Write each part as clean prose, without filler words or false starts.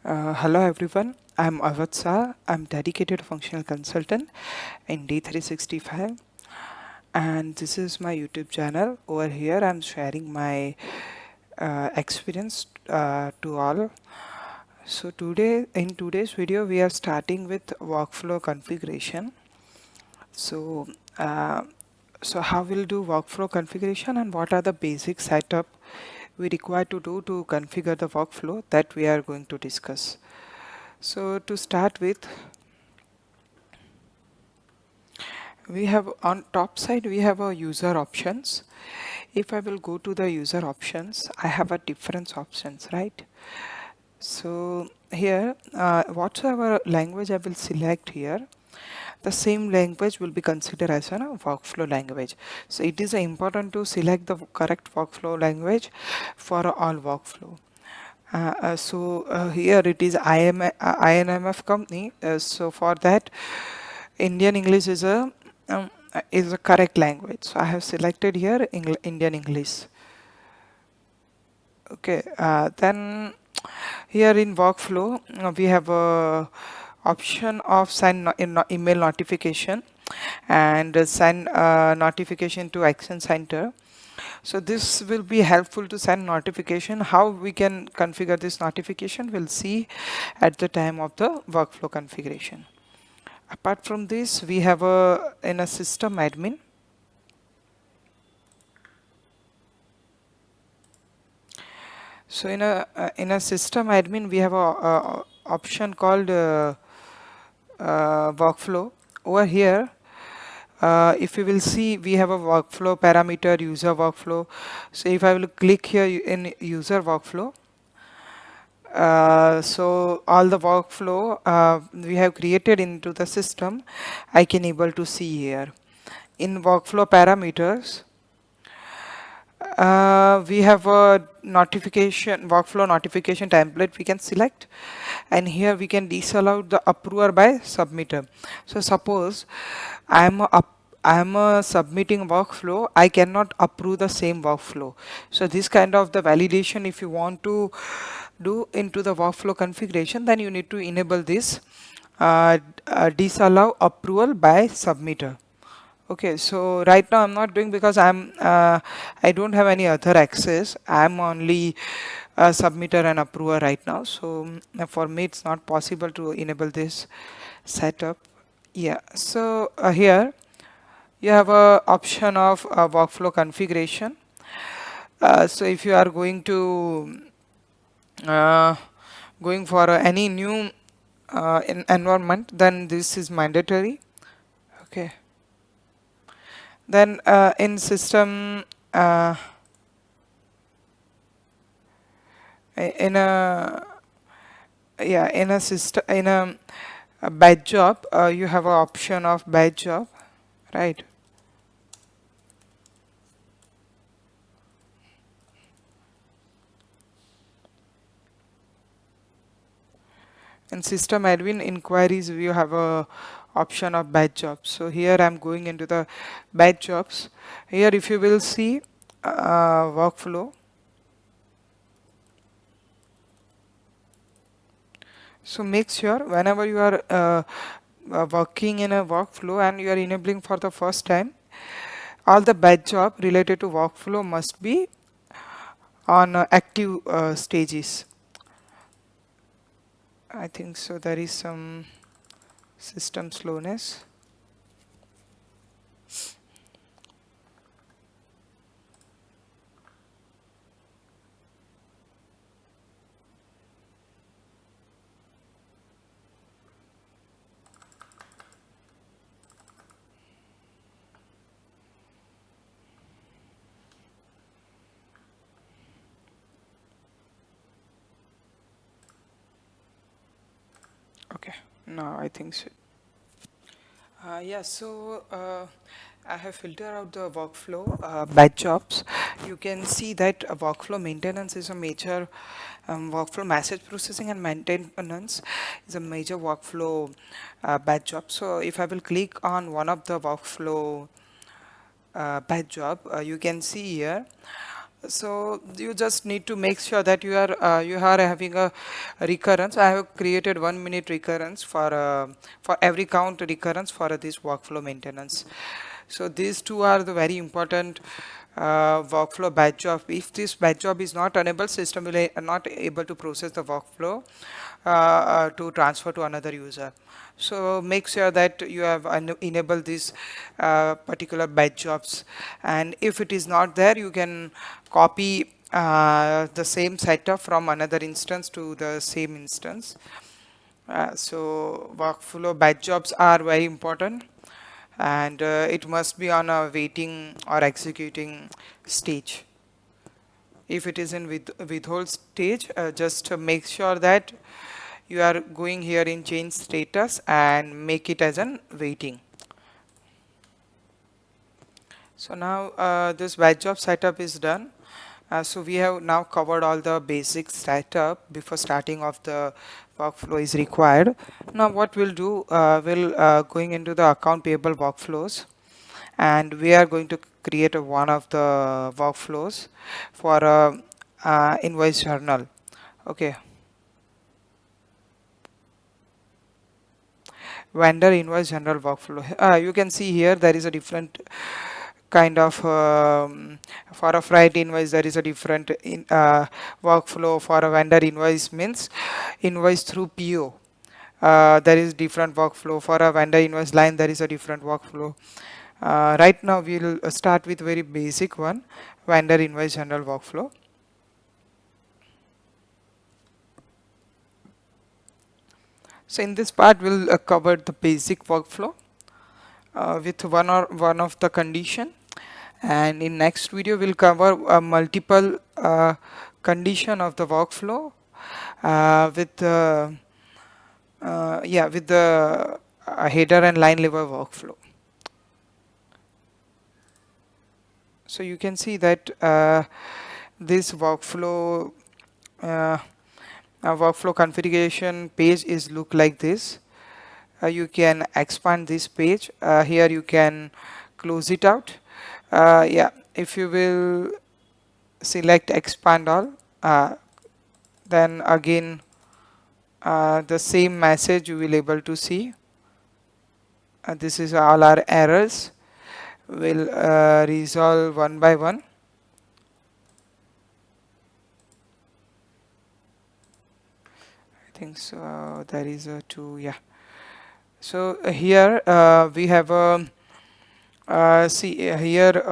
Hello everyone, I'm Avadh. I'm dedicated functional consultant in D365 and this is my YouTube channel. Over here I'm sharing my experience to all. So in today's video we are starting with workflow configuration. So uh, so how we'll do workflow configuration and what are the basic setup we require to do to configure the workflow that we are going to discuss. So to start with, we have on top side we have a user options. If I will go to the user options, I have a different options, right? So here whatsoever language I will select here, the same language will be considered as a workflow language. So it is important to select the correct workflow language for all workflow. Here it is INMF company. So for that, Indian English is a correct language. So I have selected here Indian English. Okay. Then here in workflow we have a option of send email notification and send notification to Action Center. So this will be helpful to send notification. How we can configure this notification we'll see at the time of the workflow configuration. Apart from this, we have in a system admin. So in a system admin we have a option called workflow. Over here if you will see, we have a workflow parameter, user workflow. So if I will click here in user workflow, so all the workflow we have created into the system, I can able to see here. In workflow parameters, we have a notification workflow notification template we can select, and here we can disallow the approver by submitter. So suppose I am submitting workflow, I cannot approve the same workflow. So this kind of the validation if you want to do into the workflow configuration, then you need to enable this disallow approval by submitter. Okay, so right now I'm not doing because I don't have any other access. I'm only a submitter and approver right now. So for me it's not possible to enable this setup. Yeah, so here you have a option of workflow configuration. So if you are uh, going for any new environment, then this is mandatory. Okay. Then in system in a yeah in a system in a batch job you have an option of batch job, right? In system admin inquiries you have a option of batch jobs. So here I'm going into the batch jobs. Here if you will see workflow. So make sure whenever you are working in a workflow and you are enabling for the first time, all the batch job related to workflow must be on active stages. I think so there is some system slowness. Okay, now I think so. Yeah, so I have filtered out the workflow batch jobs. You can see that workflow maintenance is a major workflow message processing and maintenance is a major workflow batch job. So if I will click on one of the workflow batch job, you can see here So you just need to make sure that you are having a recurrence. I have created 1 minute recurrence for every count recurrence for this workflow maintenance. So these two are the very important workflow batch job. If this batch job is not enabled, system will not able to process the workflow to transfer to another user. So make sure that you have enabled this particular batch jobs, and if it is not there, you can copy the same setup from another instance to the same instance. So workflow batch jobs are very important, and it must be on a waiting or executing stage. If it is in withhold stage, just make sure that you are going here in change status and make it as an waiting. So now this batch job setup is done. So we have now covered all the basic setup before starting of the workflow is required. Now what we'll do, we'll going into the account payable workflows, and we are going to create one of the workflows for a invoice journal. Okay, vendor invoice general workflow. You can see here there is a different kind of for a freight invoice there is a different workflow. For a vendor invoice means invoice through PO, there is different workflow. For a vendor invoice line there is a different workflow. Right now we'll start with very basic one, vendor invoice general workflow. So in this part we'll cover the basic workflow with one of the condition, and in next video we'll cover multiple condition of the workflow with with the header and line level workflow. So you can see that this workflow workflow configuration page is look like this. You can expand this page. Here you can close it out. Yeah, if you will select expand all, then again the same message you will able to see. This is all our errors. We'll resolve one by one. I think so. There is a two. Yeah. So here we have a see here.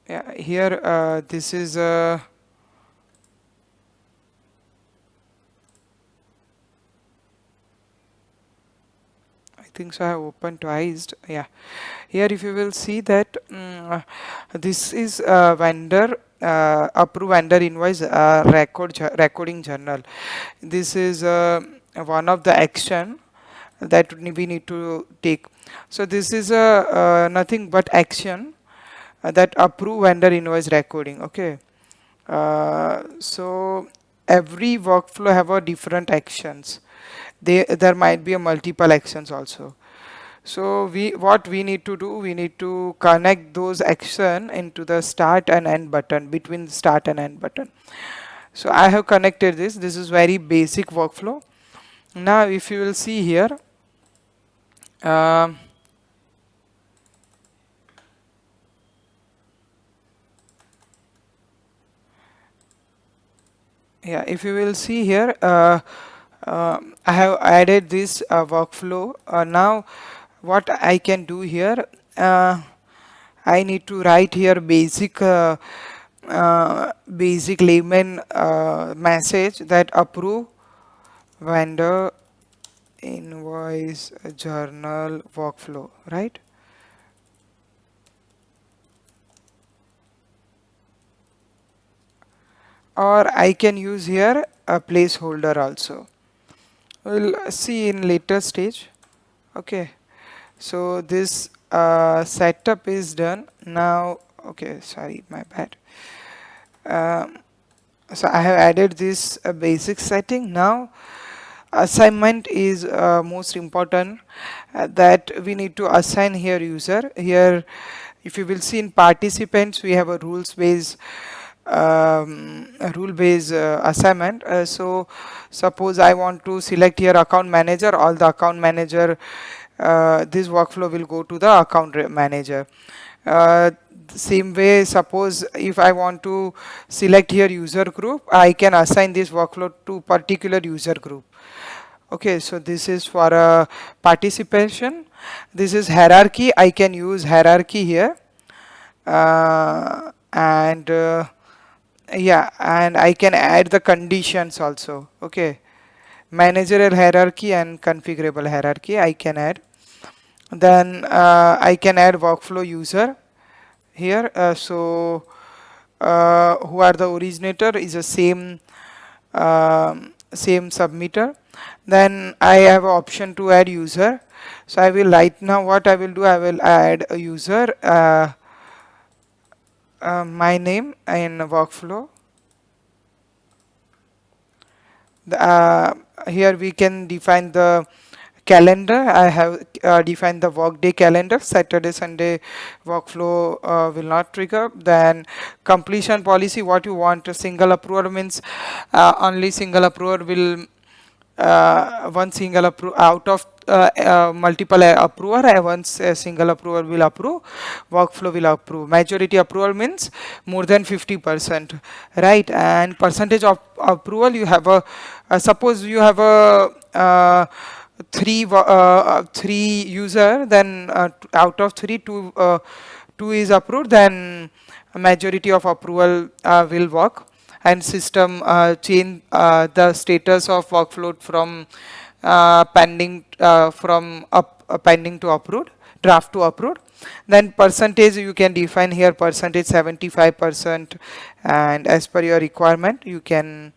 Yeah, here this is I think so I have opened twice. Yeah, here if you will see that this is vendor approved vendor invoice recording journal. This is one of the action that we need to take. So this is nothing but action that approve vendor invoice recording. Okay, so every workflow have a different actions. There might be a multiple actions also. So what we need to do, we need to connect those action into the start and end button, between start and end button. So I have connected this. This is very basic workflow. Now if you will see here, um, yeah, if you will see here, I have added this workflow. Now what I can do here, I need to write here basic basic layman message that approve vendor invoice journal workflow, right? Or I can use here a placeholder also. We'll see in later stage. Okay, so this setup is done now. Okay, sorry, my bad. So I have added this basic setting. Now assignment is most important, that we need to assign here user. Here if you will see in participants, we have a rule based assignment. So suppose I want to select here account manager, all the account manager, this workflow will go to the manager. uh, Same way, suppose if I want to select here user group, I can assign this workflow to particular user group. Okay, so this is for participation. This is hierarchy. I can use hierarchy here. And yeah, and I can add the conditions also. Okay, managerial hierarchy and configurable hierarchy I can add. Then I can add workflow user here. Who are the originator is the same submitter. Then I have an option to add user. So I will right now what I will do, I will add a user, my name in workflow. Here we can define the calendar. I have defined the workday calendar. Saturday, Sunday workflow will not trigger. Then completion policy, what you want, a single approval means only single approval will one single approve out of multiple approver, once a single approver will approve, workflow will approve. Majority approval means more than 50%, right? And percentage of approval, you have a suppose you have a three user, then out of three, two is approved, then a majority of approval will work. And system change the status of workflow from pending pending to approved, draft to approved. Then percentage you can define here, percentage 75%, and as per your requirement you can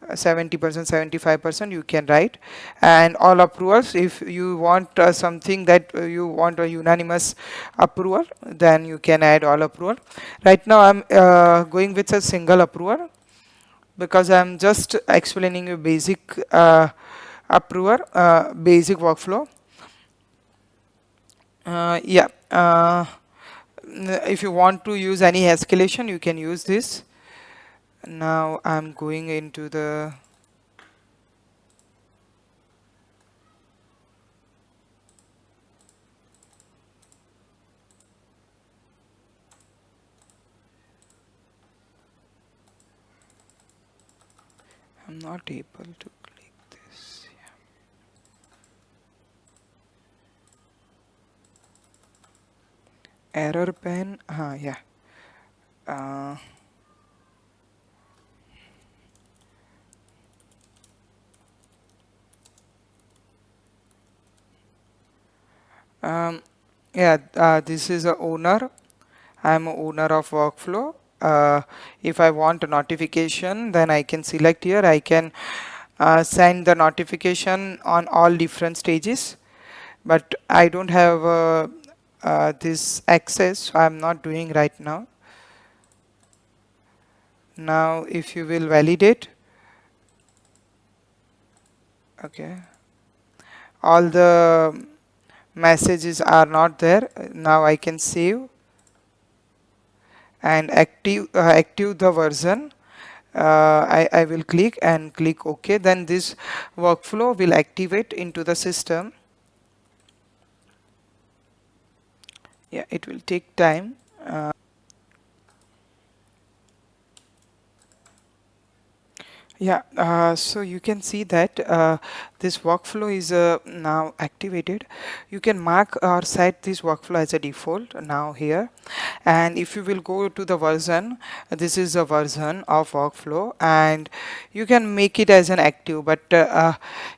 70%, 75% you can write. And all approvals, if you want something that you want a unanimous approval, then you can add all approval. Right now I'm going with a single approval because I'm just explaining you basic approval, basic workflow. Yeah, if you want to use any escalation, you can use this. Now I'm going into the I'm not able to click this. Yeah. Error pen. Yeah. Yeah, this is a owner. I'm a owner of workflow. If I want a notification, then I can select here. I can send the notification on all different stages, but I don't have this access, so I'm not doing right now. Now if you will validate, okay, all the messages are not there. Now I can save and active the version. I will click and click OK. Then this workflow will activate into the system. Yeah, it will take time. Yeah, so you can see that this workflow is now activated. You can mark or set this workflow as a default now here. And if you will go to the version, this is a version of workflow, and you can make it as an active. But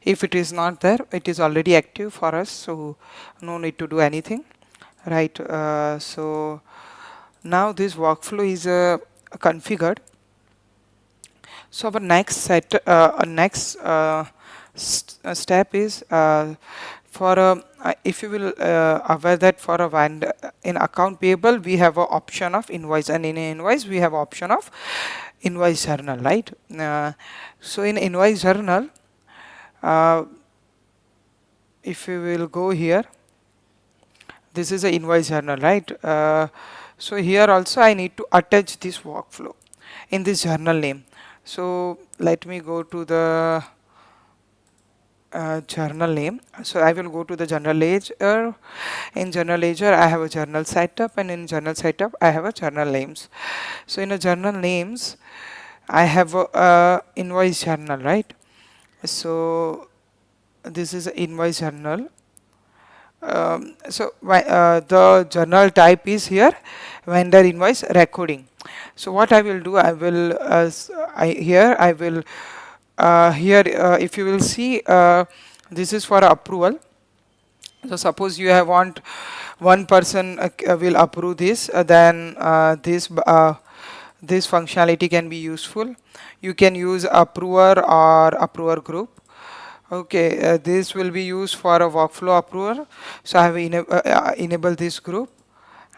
if it is not there, it is already active for us, so no need to do anything, right? So now this workflow is configured. So our next step is for if you will aware that for a vendor in account payable we have a option of invoice, and in invoice we have option of invoice journal, right? So in invoice journal, uh, if you will go here, this is a invoice journal, right? So here also I need to attach this workflow in this journal name. So let me go to the journal name. So I will go to the journal ledger. In journal ledger I have a journal setup, and in journal setup I have a journal names. So in a journal names I have a invoice journal, right? So this is a invoice journal. The journal type is here vendor invoice recording. So what I will do, I will here I will here if you will see, this is for approval. So suppose you have want one person will approve this, then this functionality can be useful. You can use approver or approver group. Okay, this will be used for a workflow approver. So I have enable this group,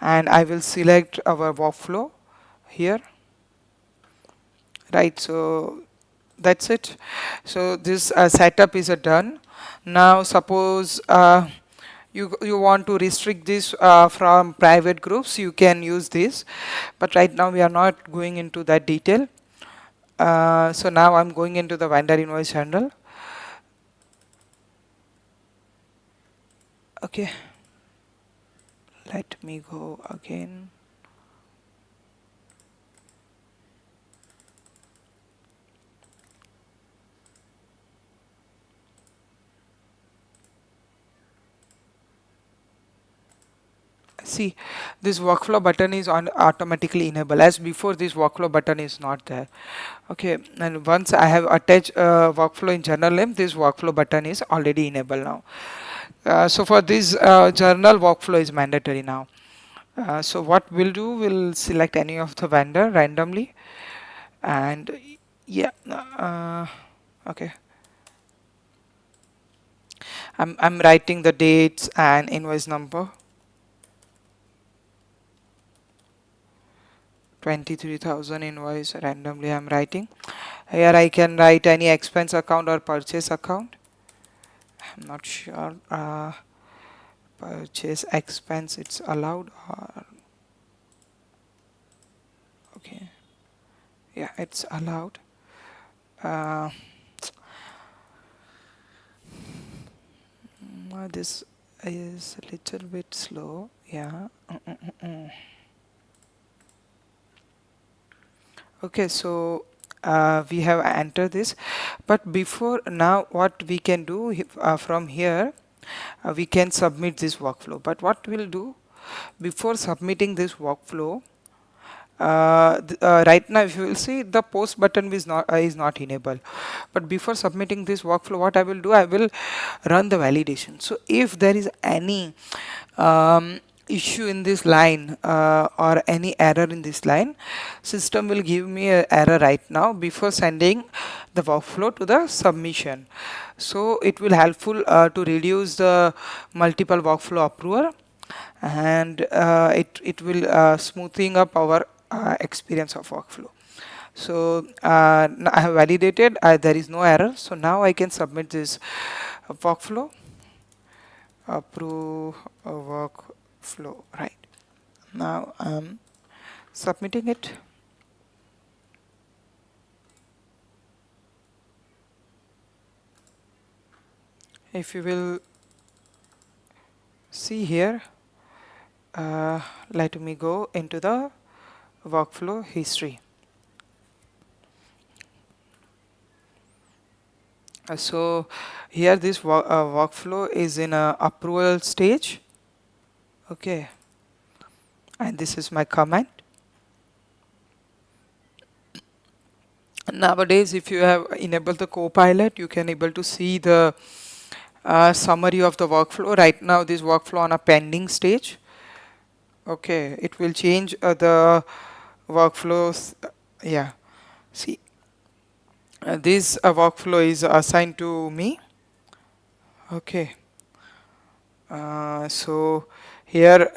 and I will select our workflow here, right? So that's it. So this setup is done. Now suppose you want to restrict this from private groups, you can use this, but right now we are not going into that detail. So now I'm going into the vendor invoice handle. Okay, let me go again. See, this workflow button is on automatically enabled, as before this workflow button is not there. Okay, and once I have attached workflow in journal name, this workflow button is already enabled now. So for this journal, workflow is mandatory now. So what we'll do, we'll select any of the vendor randomly, and yeah, okay. I'm writing the dates and invoice number. 23,000 invoice randomly I'm writing. Here I can write any expense account or purchase account. I'm not sure. Purchase expense, it's allowed, or okay, yeah, it's allowed. uh, this is a little bit slow, yeah. Okay, so we have entered this, but before now what we can do from here, we can submit this workflow. But what we'll do, before submitting this workflow, right now if you will see, the post button is not enabled. But before submitting this workflow, what I will do, I will run the validation. So if there is any issue in this line or any error in this line, system will give me an error right now before sending the workflow to the submission. So it will helpful to reduce the multiple workflow approval, and it will smoothing up our experience of workflow. So I have validated, there is no error, so now I can submit this workflow, approve a workflow, right? Now I'm submitting it. If you will see here, let me go into the workflow history. So here this workflow is in a approval stage. Okay, and this is my comment. Nowadays, if you have enabled the Copilot, you can able to see the summary of the workflow. Right now this workflow on a pending stage. Okay, it will change the workflows. Yeah, see, this workflow is assigned to me. Okay, so here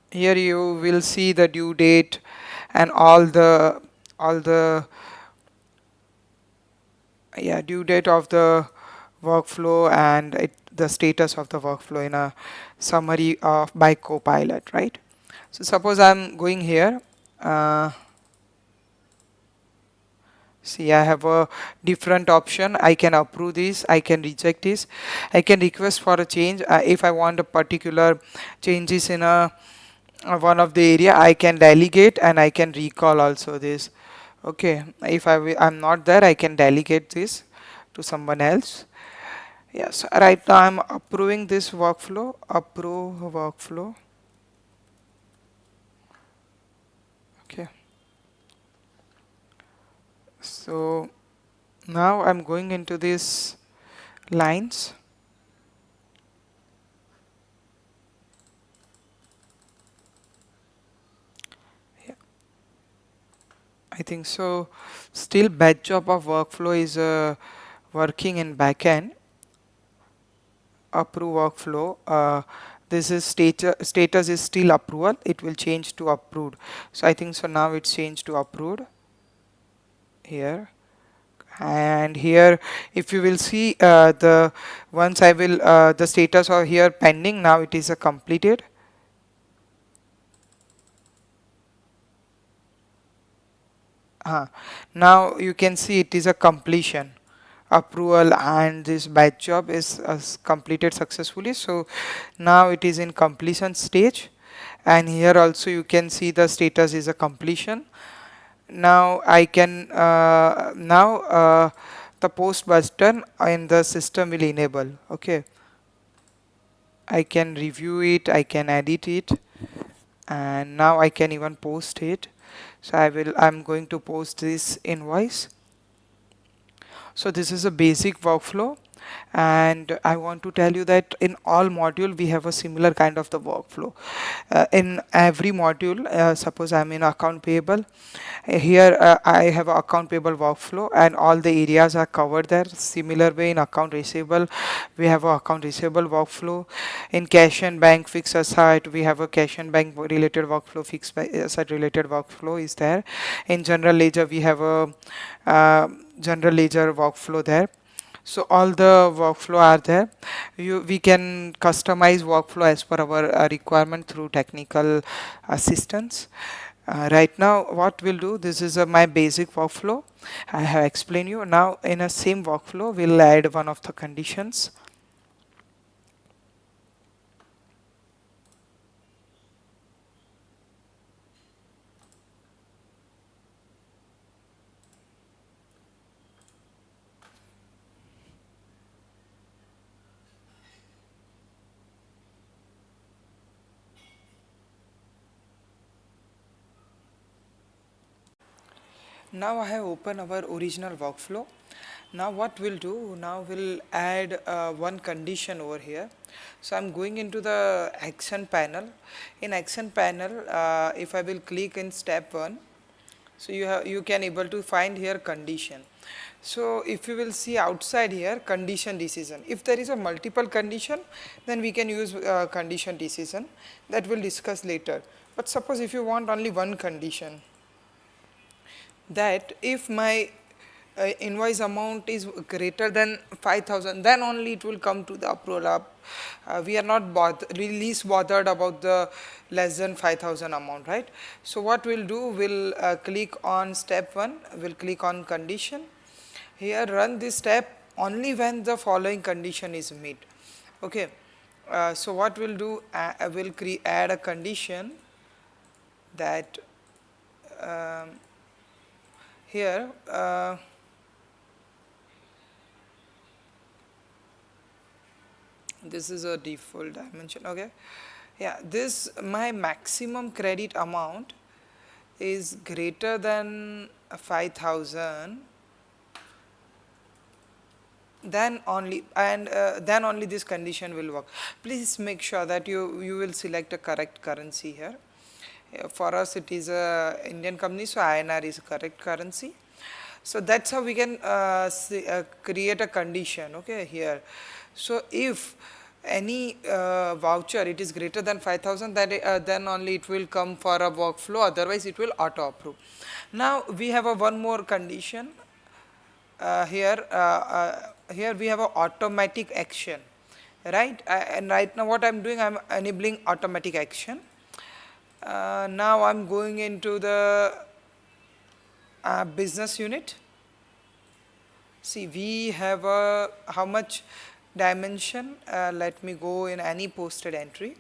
here you will see the due date and all the yeah, due date of the workflow and the status of the workflow in a summary of by Copilot, right? So suppose I'm going here. Uh, See, I have a different option. I can approve this, I can reject this, I can request for a change. If I want a particular changes in a one of the area, I can delegate and I can recall also this. Okay, if I'm not there, I can delegate this to someone else. Yes, right now I'm approving this workflow, approve workflow. Okay, so now I'm going into these lines. Yeah, I think so. Still, batch job of workflow is working in backend. Approve workflow. This is status is still approval. It will change to approved. So I think so now it's changed to approved here. And here, if you will see the once I will the status of here pending. Now it is a completed. Now you can see it is a completion approval, and this batch job is completed successfully. So now it is in completion stage, and here also you can see the status is a completion. Now I can now the post button in the system will enable. Okay, I can review it, I can edit it, and now I can even post it. So I'm going to post this invoice. So this is a basic workflow, and I want to tell you that in all module we have a similar kind of the workflow. In every module, suppose I'm in account payable. Here I have a account payable workflow, and all the areas are covered there. Similar way in account receivable, we have a account receivable workflow. In cash and bank fixed asset, we have a cash and bank related workflow. Fixed asset related workflow is there. In general ledger, we have a general ledger workflow there. So all the workflow are there. We can customize workflow as per our requirement through technical assistance. Right now what we'll do, this is my basic workflow. I have explained you. Now in a same workflow we'll add one of the conditions. Now I have opened our original workflow. Now what we'll do, now we'll add one condition over here. So I'm going into the action panel. In action panel, if I will click in step 1, so you can able to find here condition. So if you will see outside here, condition decision. If there is a multiple condition, then we can use condition decision. That we'll discuss later. But suppose if you want only one condition, that if my invoice amount is greater than 5,000, then only it will come to the approval. We are not least bothered about the less than 5,000 amount, right? So what we'll do, we'll click on step 1, we'll click on condition. Here run this step only when the following condition is met. Okay, so what we'll do, I will add a condition that here this is a default dimension. Okay, yeah, this my maximum credit amount is greater than 5,000, then only, and then only this condition will work. Please make sure that you will select a correct currency here. For us it is a Indian company, so INR is correct currency. So that's how we can create a condition. Okay, here. So if any voucher it is greater than 5000, then only it will come for a workflow, otherwise it will auto approve. Now we have a one more condition here we have a automatic action, right? And right now what I'm doing, I'm enabling automatic action. Now I'm going into the business unit. See, we have a how much dimension. Let me go in any posted entry.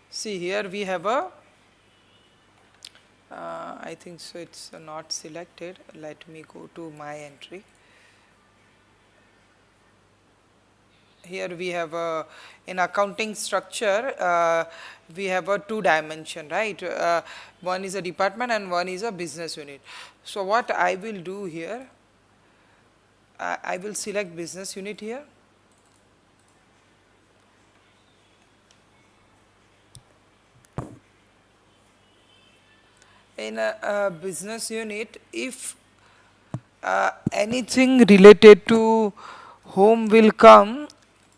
See, here we have a I think so it's not selected. Let me go to my entry. Here we have a, in accounting structure, we have a two dimension, right? One is a department and one is a business unit. So what I will do here, I will select business unit here. In a business unit, if anything related to home will come,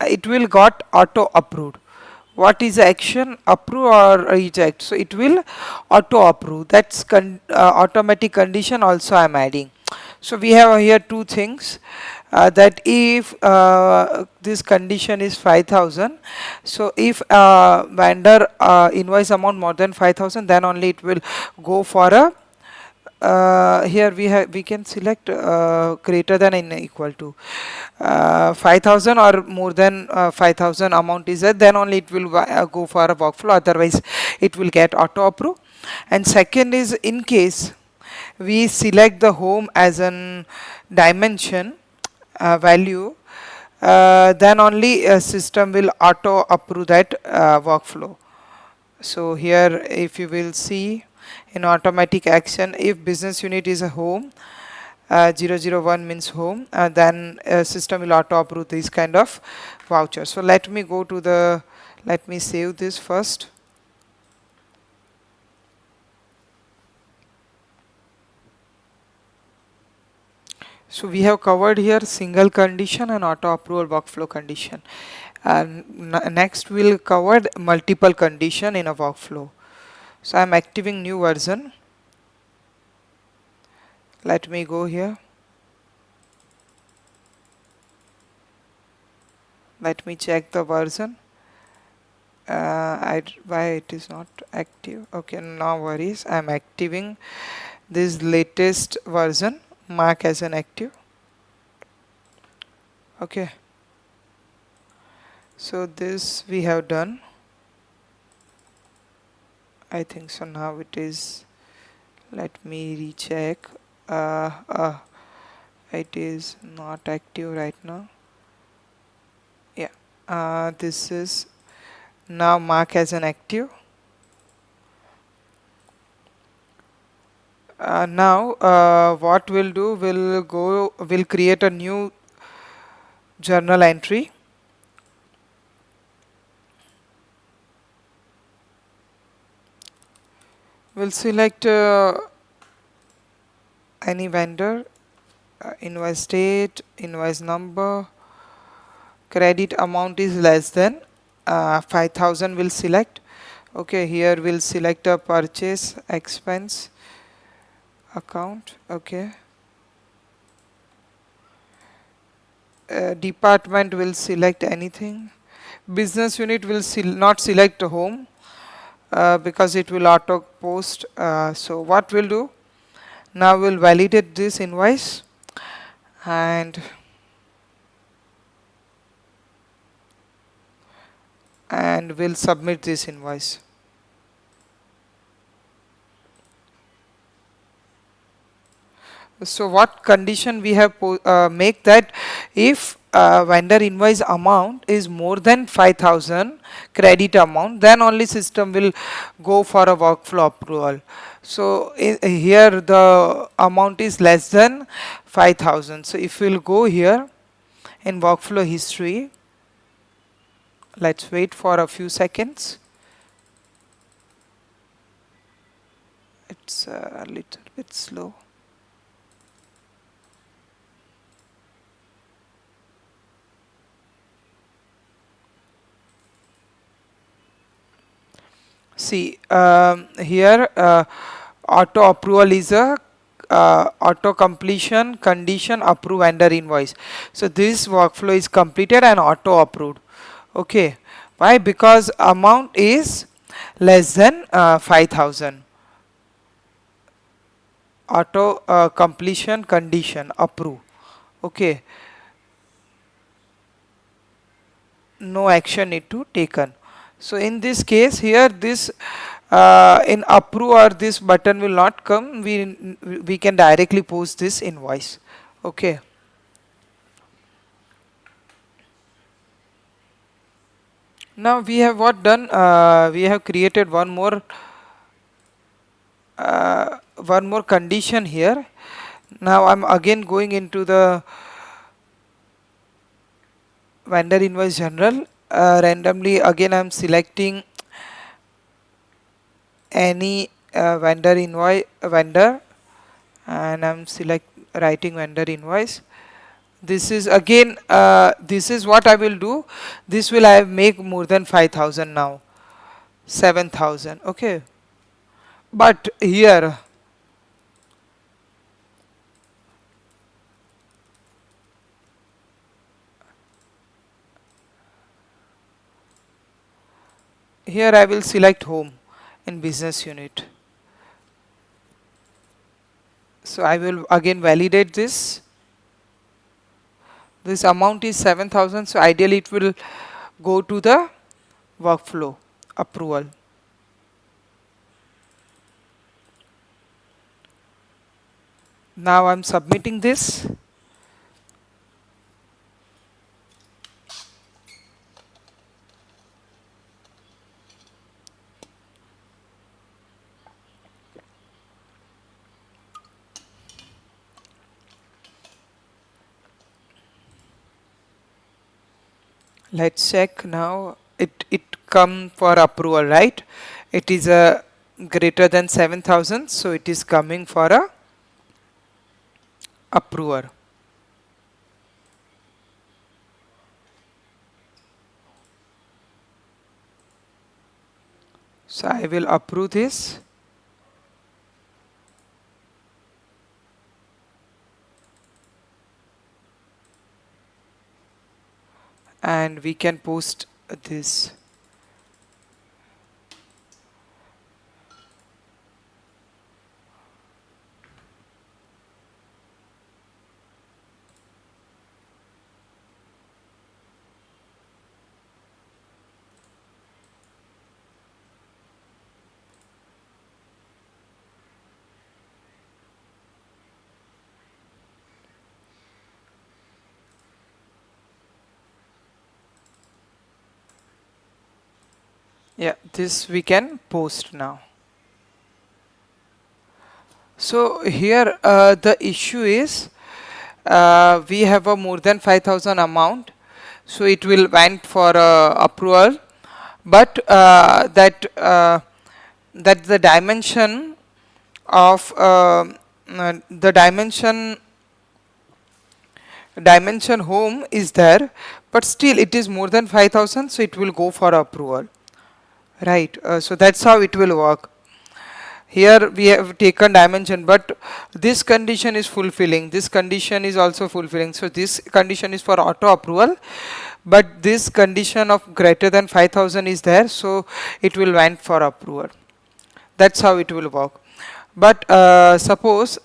it will got auto approved. What is action? Approve or reject. So it will auto approve. That's automatic condition also I am adding. So we have here two things, that if this condition is 5000, so if vendor invoice amount more than 5000, then only it will go for a here we can select greater than and equal to 5000 or more than 5000 amount is there, then only it will go for a workflow, otherwise it will get auto approve. And second is, in case we select the home as an dimension value, then only system will auto approve that workflow. So here if you will see in automatic action, if business unit is a home, 001 means home, then system will auto approve this kind of voucher. So let me go to the, let me save this first. So we have covered here single condition and auto approval workflow condition. Next we'll cover multiple condition in a workflow. So I'm activating new version. Let me go here. Let me check the version. Why it is not active? Okay, no worries. I'm activating this latest version. Mark as an active. Okay. So this we have done. I think so. Now it is. Let me recheck. It is not active right now. Yeah. This is now mark as an active. Now what we'll do, we'll create a new journal entry. We'll select any vendor, invoice date, invoice number, credit amount is less than 5000 will select. Okay, here we'll select a purchase expense account. Okay. Department will select anything. Business unit will not select home because it will auto post. So what we'll do, now we'll validate this invoice and we'll submit this invoice. So what condition we have make that if vendor invoice amount is more than 5000 credit amount, then only system will go for a workflow approval. So here the amount is less than 5000. So if we'll go here in workflow history, let's wait for a few seconds. it's a little bit slow. See, here auto approval is a auto completion condition approve vendor invoice. So this workflow is completed and auto approved. Okay, why? Because amount is less than 5,000. Auto completion condition approve. Okay, no action need to taken. So in this case here, this in approve or this button will not come. We can directly post this invoice. Okay. Now we have what done? We have created one more condition here. Now I'm again going into the vendor invoice general. Randomly again I'm selecting any vendor invoice vendor, and I'm writing vendor invoice. This is again this is what I will do. This will I make more than 5,000 now, 7,000. Okay, but here I will select home in business unit. So I will again validate this. This amount is 7,000, so ideally it will go to the workflow approval. Now I'm submitting this. Let's check now. It come for approval, right? It is a greater than 7,000, so it is coming for a approver. So I will approve this. And we can post this. Yeah, this we can post now. So here the issue is we have a more than 5,000 amount, so it will went for approval, but that the dimension of the dimension home is there, but still it is more than 5,000, so it will go for approval, right? So that's how it will work. Here we have taken dimension, but this condition is fulfilling, this condition is also fulfilling, so this condition is for auto approval, but this condition of greater than 5,000 is there, so it will went for approval. That's how it will work. But suppose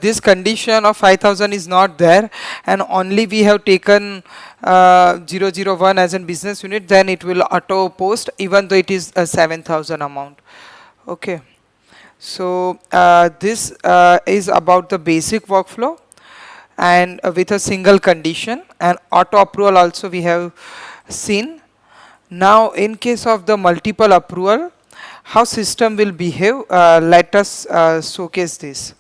this condition of 5,000 is not there, and only we have taken 001 as a business unit, then it will auto post even though it is a 7,000 amount. Okay, so this is about the basic workflow, and with a single condition, and auto approval also we have seen. Now in case of the multiple approval, how system will behave, let us showcase this.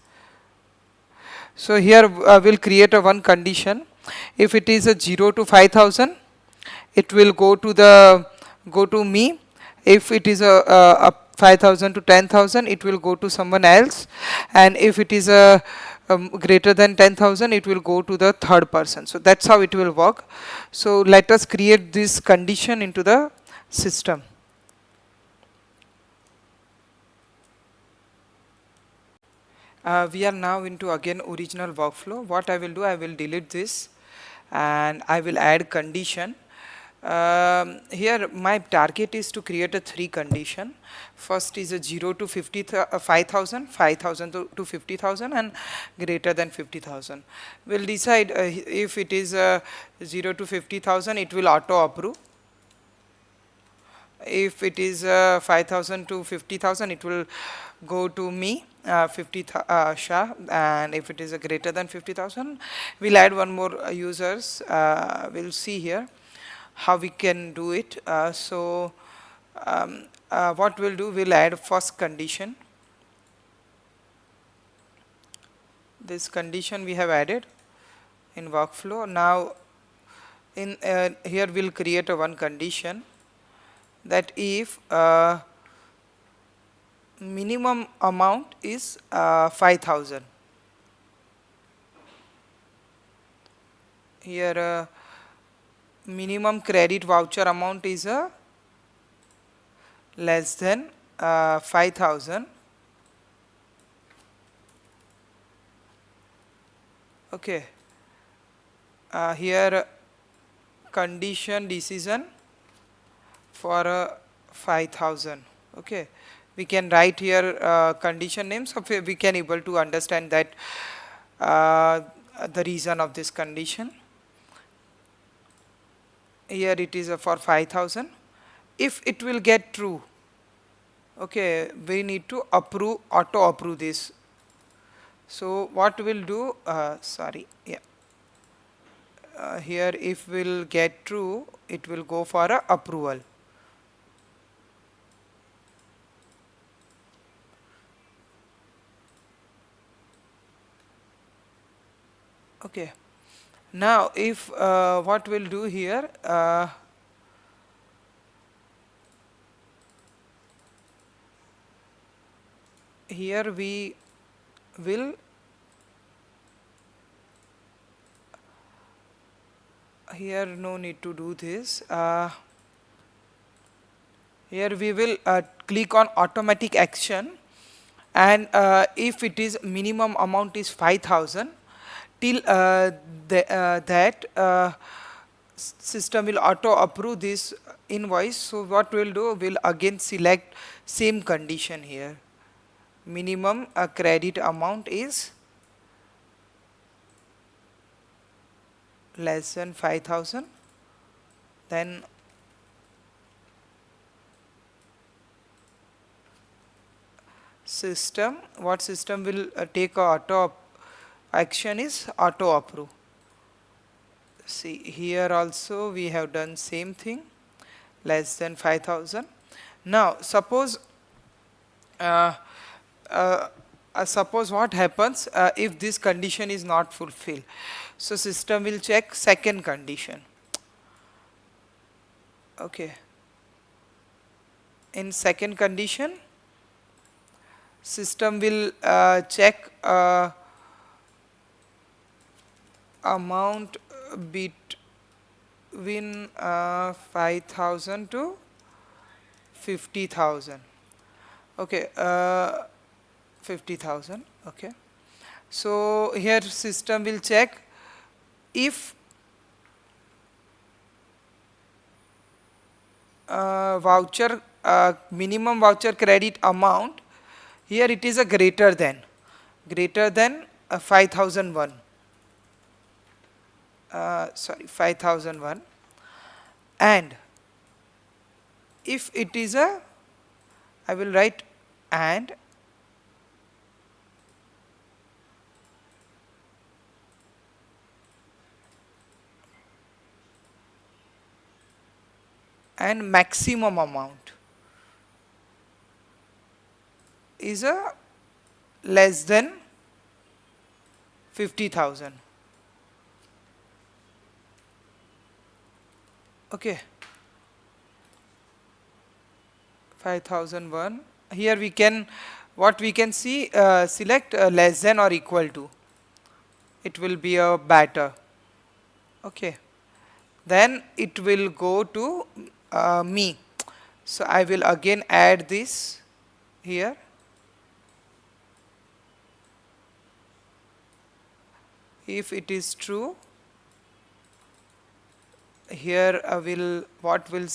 So here we'll create a one condition. If it is a 0 to 5,000, it will go to me. If it is a 5,000 to 10,000, it will go to someone else, and if it is a greater than 10,000, it will go to the third person. So that's how it will work. So let us create this condition into the system. We are now into again original workflow. What I will do, I will delete this and I will add condition. Here my target is to create a 3 condition. First is a 0 to 5,000, 5,000 to 50,000, and greater than 50,000. We'll decide if it is 0 to 50,000, it will auto approve. If it is 5,000 to 50,000, it will go to me, 50 Shah, and if it is a greater than 50,000, we'll add one more users. We'll see here how we can do it. What we'll do, we'll add first condition. This condition we have added in workflow. Now in here we'll create a one condition, that if minimum amount is 5,000. Here minimum credit voucher amount is less than 5,000. Okay. Here condition decision for 5,000. Okay, we can write here condition names, so we can able to understand that the reason of this condition. Here it is for 5,000. If it will get true, okay, we need to approve, auto approve this. So what we'll do, here if will get true, it will go for a approval. Okay, now if what we'll do here, here we will here no need to do this. Here we will click on automatic action, and if it is minimum amount is 5,000, till that system will auto approve this invoice. So what we'll do, we'll again select same condition here. Minimum credit amount is less than 5,000. Then system, what system will take a auto action is auto approve. See here also we have done same thing, less than 5,000. Now suppose suppose what happens if this condition is not fulfilled. So system will check second condition. Okay, in second condition system will check amount between 5,000 to 50,000. Okay, 50,000. Okay, so here system will check if voucher minimum voucher credit amount, here it is a greater than 5,001. 5,001, and if it is a, I will write and maximum amount is a less than 50,000. Okay, 5,001 here we can, what we can see, select less than or equal to, it will be a better. Okay, then it will go to me. So I will again add this here. If it is true, here will what will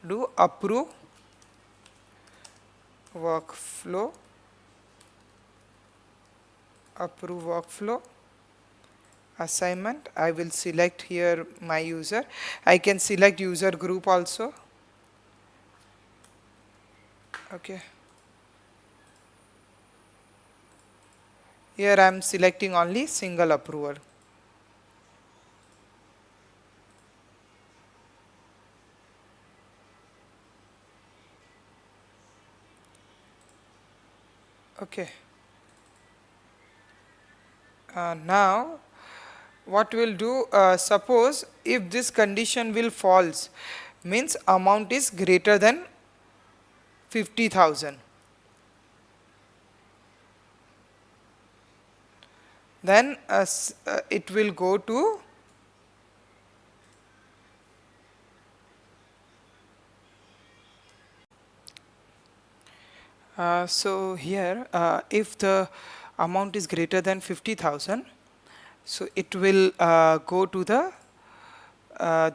do, approve workflow, approve workflow assignment. I will select here my user. I can select user group also. Okay, here I am selecting only single approval. Okay, now what we'll do, suppose if this condition will false, means amount is greater than 50,000, then it will go to so here if the amount is greater than 50,000, so it will go to the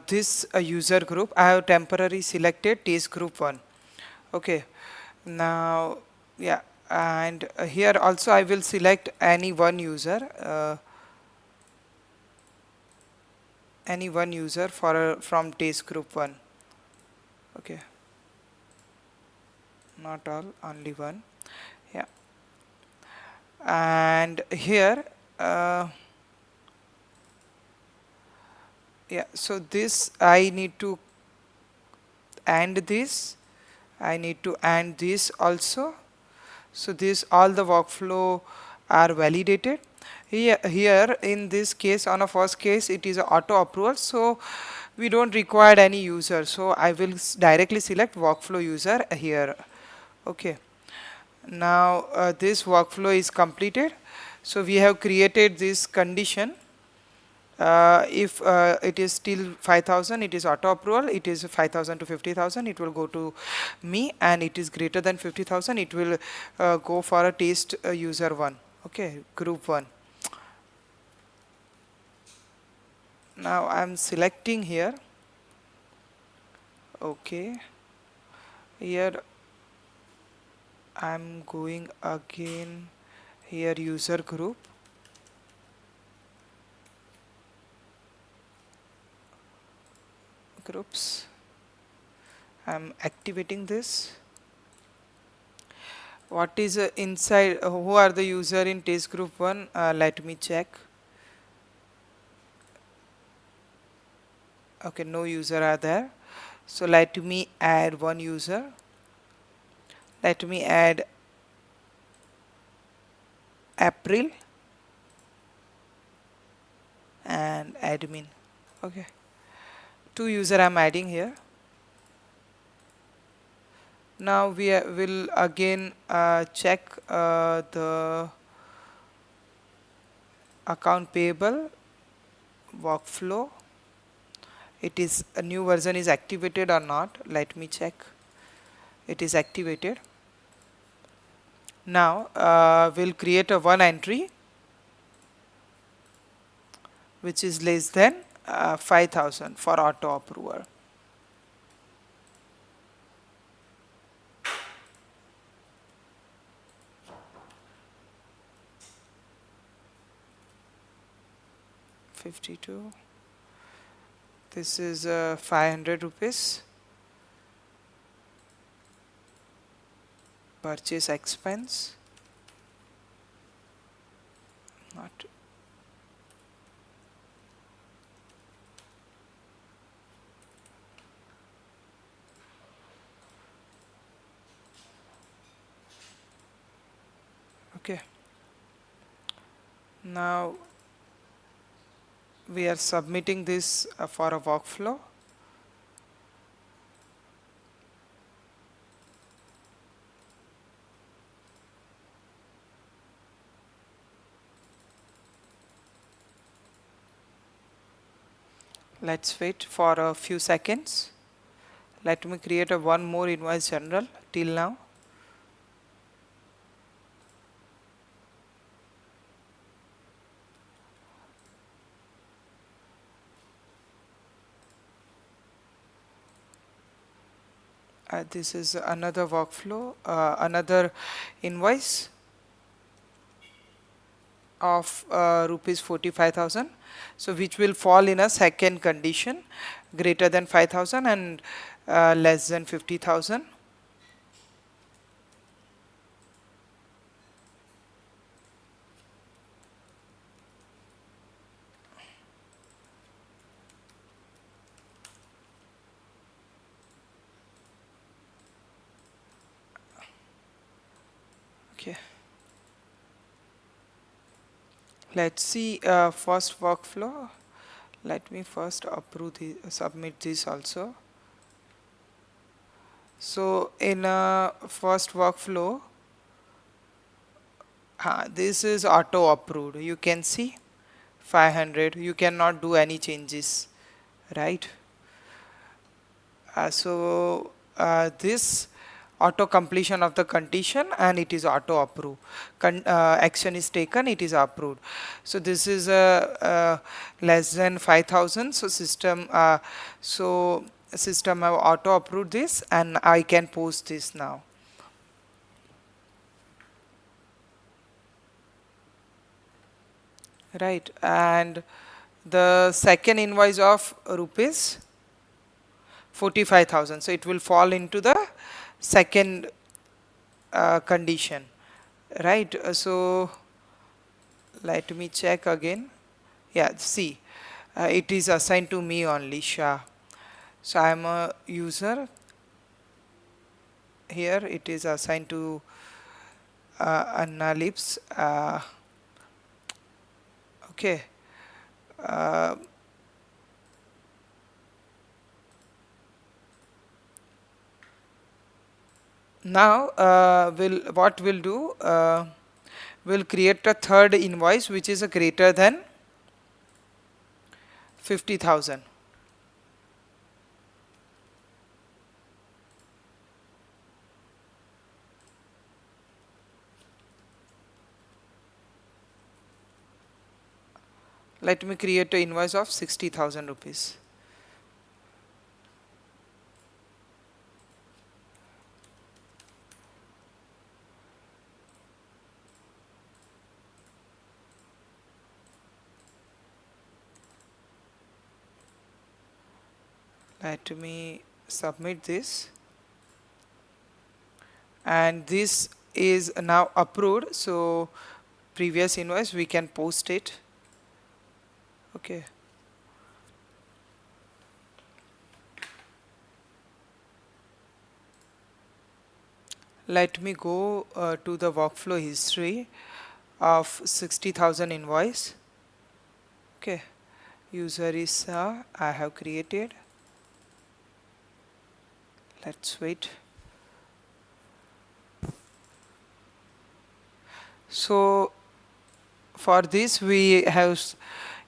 this user group. I have temporarily selected test group 1. Okay, now yeah, and here also I will select any one user, for from test group 1. Okay, not all, only one. Yeah, and here yeah, so this I need to and this, I need to and this also. So this all the workflow are validated. Here in this case, on a first case, it is auto approval, so we don't require any user. So I will directly select workflow user here. Okay. Now this workflow is completed. So we have created this condition. If it is still 5,000, it is auto approval. It is 5,000 to 50,000, it will go to me, and it is greater than 50,000, it will go for a test user 1. Okay, group 1. Now I'm selecting here. Okay, here I'm going again here, user group, groups. I'm activating this. What is inside, who are the user in test group 1? Let me check. Okay, no user are there. So let me add one user. Let me add April and admin. Okay, 2 user I'm adding here. Now we will again check the account payable workflow. It is a new version is activated or not. Let me check. It is activated. Now we'll create a one entry which is less than 5,000 for auto approval. $52. This is 500 rupees. Purchase expense. Not. Okay. Now we are submitting this for a workflow. Let's wait for a few seconds. Let me create a one more invoice general till now. This is another workflow, another invoice of rupees 45,000, so which will fall in a second condition, greater than 5,000 and less than 50,000. Okay, let's see first workflow. Let me first approve the submit this also. So in first workflow, this is auto approved. You can see 500. You cannot do any changes, right? This auto completion of the condition and it is auto approved. Action is taken, it is approved. So this is less than 5,000. So system have auto approved this and I can post this now. Right, and the second invoice of rupees 45,000. So it will fall into the second condition, right? So let me check again. Yeah, see, it is assigned to me only, Shah. So I am a user. Here it is assigned to Anna Lips. Okay. Uh, Now what we'll do, we'll create a third invoice which is a greater than 50,000. Let me create an invoice of 60,000 rupees. Let me submit this, and this is now approved. So previous invoice we can post it. Okay. Let me go to the workflow history of 60,000 invoice. Okay, user is I have created. Let's wait. So for this we have,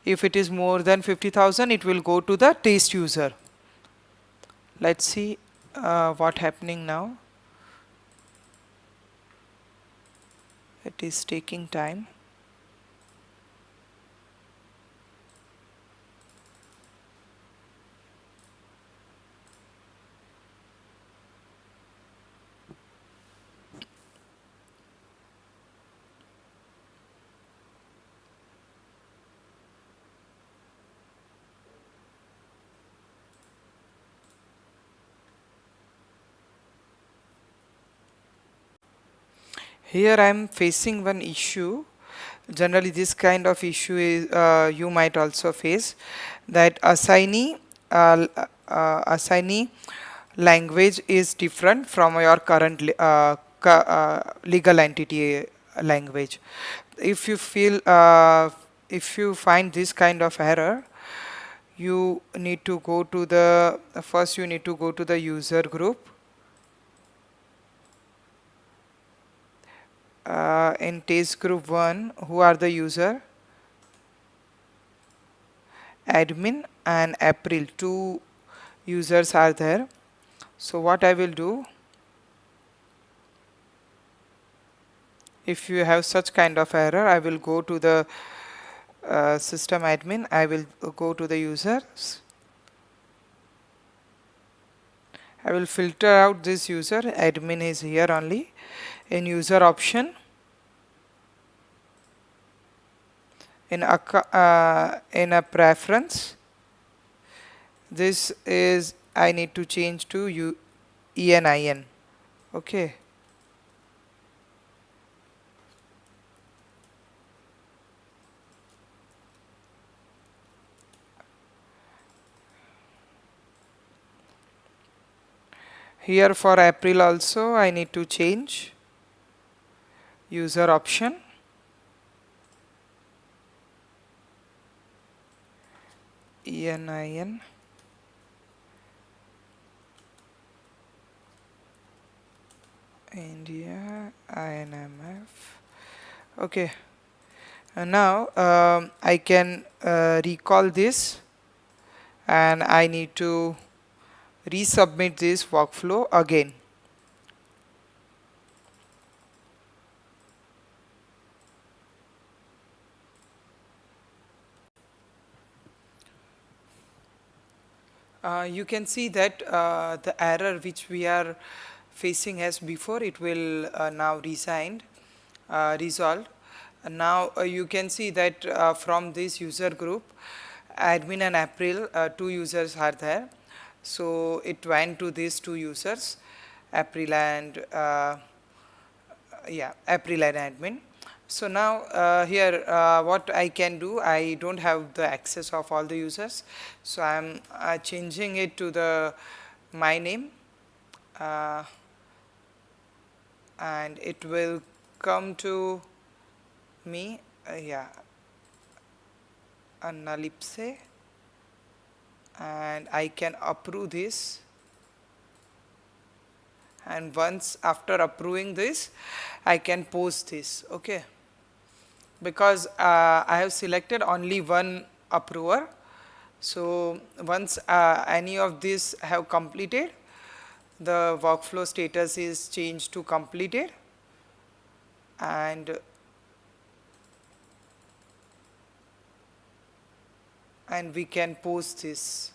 if it is more than 50,000, it will go to the test user. Let's see what happening now. It is taking time. Here I am facing one issue. Generally this kind of issue is you might also face, that assignee language is different from your current legal entity language. If you feel if you find this kind of error, you need to go to the first you need to go to the user group. In test group 1, who are the user, admin and April, two users are there. So what I will do, if you have such kind of error, I will go to the system admin. I will go to the users. I will filter out this user. Admin is here only. In user option, in a preference, this is I need to change to ENIN. Okay. Here for April also I need to change user option. ENIN. India INMF. Okay. And now I can recall this, and I need to resubmit this workflow again. You can see that the error which we are facing as before, it will now resolved. Now you can see that from this user group, admin and April, two users are there. So it went to these two users, April and April and admin. So now here what I can do, I don't have the access of all the users, so I'm changing it to the my name, and it will come to me, Annalipse, and I can approve this. And once after approving this, I can post this. Okay, because I have selected only one approver. So once any of these have completed, the workflow status is changed to completed, and we can post this.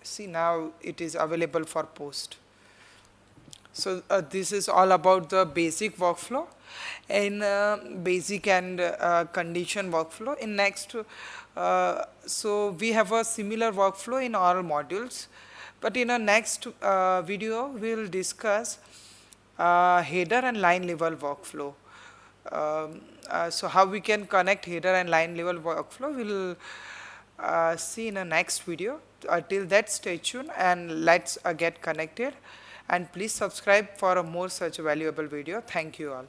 See, now it is available for post. So this is all about the basic workflow. In basic and condition workflow, in next, so we have a similar workflow in all modules, but in a next video we will discuss header and line level workflow. So how we can connect header and line level workflow, we will see in a next video. Till that, stay tuned and let's get connected, and please subscribe for a more such valuable video. Thank you all.